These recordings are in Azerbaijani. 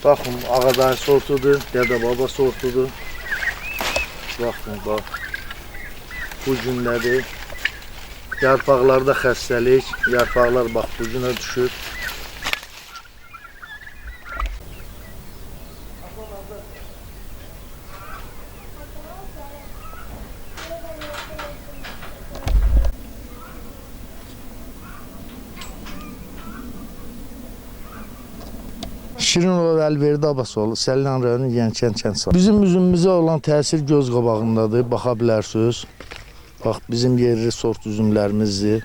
Baxın, Ağaday sortudur, Dədə Baba sortudur. Baxın, bax. Bu gündədir. Yarpaqlarda xəstəlik, yarpaqlar bax bu günə düşür. Şirinov Əlverdi Abbasoğlu, Səlyan rayonu Yənkən kənd sahəsi. Bizim üzümümüzə olan təsir göz qabağındadır, baxa bilərsiniz. Bax, bizim yerli sort üzümlərimizdir.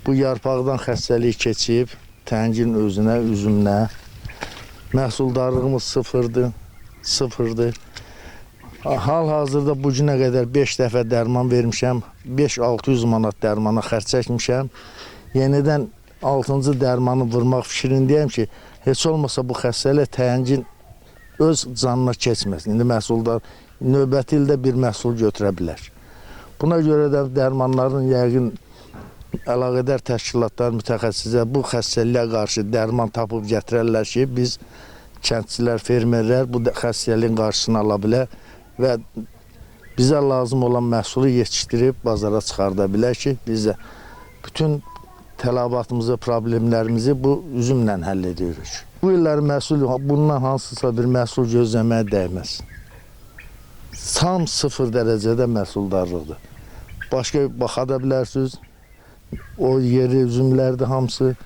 Bu yarpaqdan xəstəlik keçib, təngin özünə, üzümünə. Məhsuldarlığımız sıfırdır. Hal-hazırda bu günə qədər 5 dəfə dərman vermişəm, 5-600 manat dərmana xərc çəkmişəm. Yenidən 6-cı dərmanı vurmaq fikrindəyəm ki, heç olmasa bu xəstəlik təngin öz canına keçməsin. İndi məhsuldar növbəti ildə bir məhsul götürə bilər. Buna görə də dərmanların yəqin əlaqədar təşkilatlar, mütəxəssislər bu xəstəliyə qarşı dərman tapıb gətirərlər ki, biz kəndçilər, fermerlər bu xəstəliyin qarşısını ala bilər və bizə lazım olan məhsulu yetişdirib bazara çıxarda bilər ki, biz də bütün tələbatımızı, problemlərimizi bu üzümlə həll edirik. Bu illər məhsul, bundan hansısa bir məhsul gözləməyə dəyməz. Tam 0 dərəcədə məhsuldarlıqdır. Başqa baxa da bilərsiniz, o yeri üzümlərdir hamısı.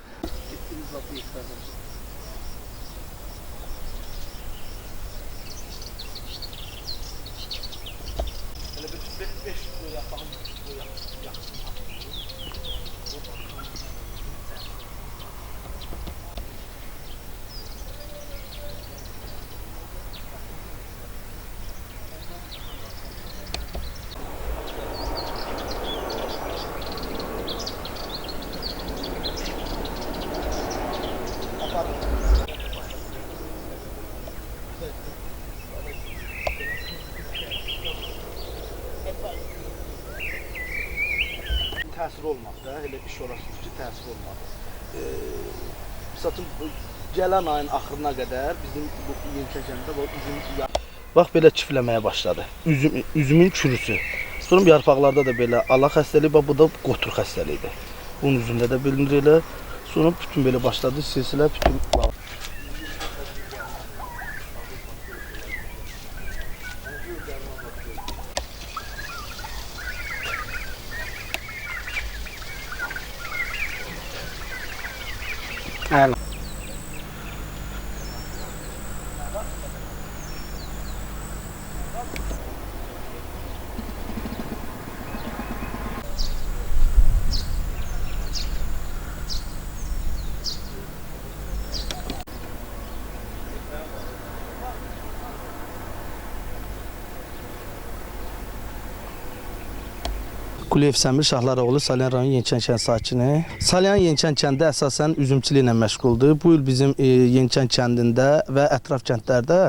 Təsir olmaz da, elə iş orasıdır ki, təsir olmaz. Misal gələn ayın axırına qədər bizim bu Yeniçənkəndə üzüm bax belə çiftləməyə başladı. Üzümün çürüsü. Sonra yarpaqlarda da belə ala xəstəliyi, bu da qotur xəstəliyidir. Bunun üzümdə də bilinir elə. Sonra bütün belə başladı, silsilə bütün Aynen. Quliyev Səmir Şahlaroğlu, Salyan rayonu Yeniçən kənd sakini. Salyan Yeniçən kəndi əsasən üzümçülüklə məşğuldur. Bu il bizim Yeniçən kəndində və ətraf kəndlərdə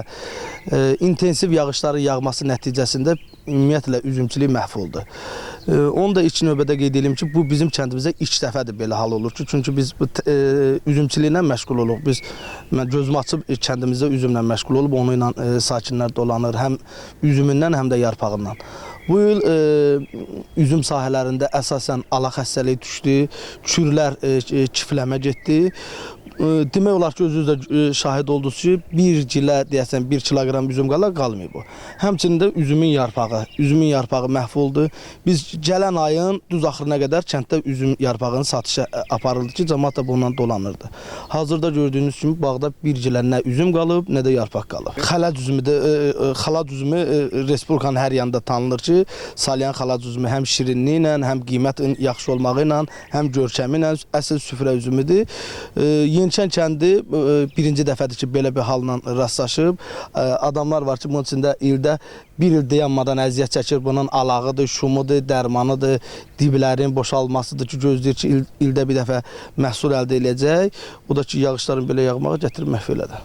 intensiv yağışların yağması nəticəsində ümumiyyətlə üzümçülük məhv oldu. Onu da ilk növbədə qeyd edim ki, bu bizim kəndimizdə ilk dəfədir belə hal olur ki, çünki biz üzümçülüklə məşğul oluq. Biz gözümü açıb kəndimizdə üzümlə məşğul olub, onu ilə sakinlər dolanır, həm üzümündən, həm də yarpağından. Bu il üzüm sahələrində əsasən ala xəstəliyi düşdü, çürlər çiftləmə getdi. Demək olar ki, özünüz də şahid oldunuz ki, bir gilə, deyəsən 1 kiloqram üzüm qalmayıb bu. Həmçinin də üzümün yarpağı məhv oldu. Biz gələn ayın düz axırına qədər kənddə üzüm yarpağının satışa aparıldı ki, cəmaət də bundan dolanırdı. Hazırda gördüyünüz kimi bağda bir gilə nə üzüm qalıb, nə də yarpaq qalıb. Xalad üzümü Respublikanın hər yanında tanınır ki, Salyan xalad üzümü həm şirinliyi ilə, həm qiymətin yaxşı olmağı ilə, həm görkəmi ilə əsl süfrə üzümüdür. Yeniçən kəndi birinci dəfədir ki, belə bir halla rastlaşıb. Adamlar var ki, bunun içində ildə bir il dayanmadan əziyyət çəkir. Bunun alağıdır, şumudur, dərmanıdır, diblərin boşalmasıdır ki, gözləyir ki, ildə bir dəfə məhsul əldə edəcək. O da ki, yağışların belə yağmağı gətirib məhv elədi.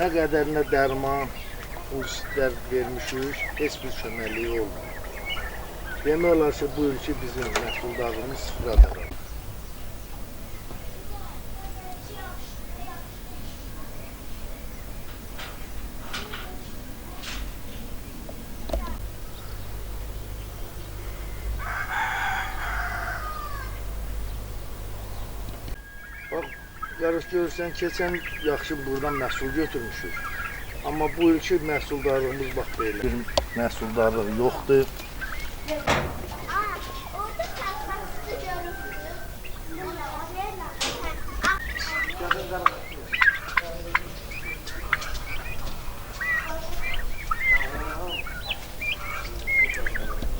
Nə qədərinə dərman, pulsitlər vermişik, heç bir köməkliyi olmuyor. Demək olar ki, bu il ki bizim məhsuldarlığımız sıfıra dayanır. Bax, yarış görürsən, keçən yaxşı buradan məhsul götürmüşük. Amma bu ilki məhsuldarlığımız bax belə. Bir məhsuldarlıq yoxdur.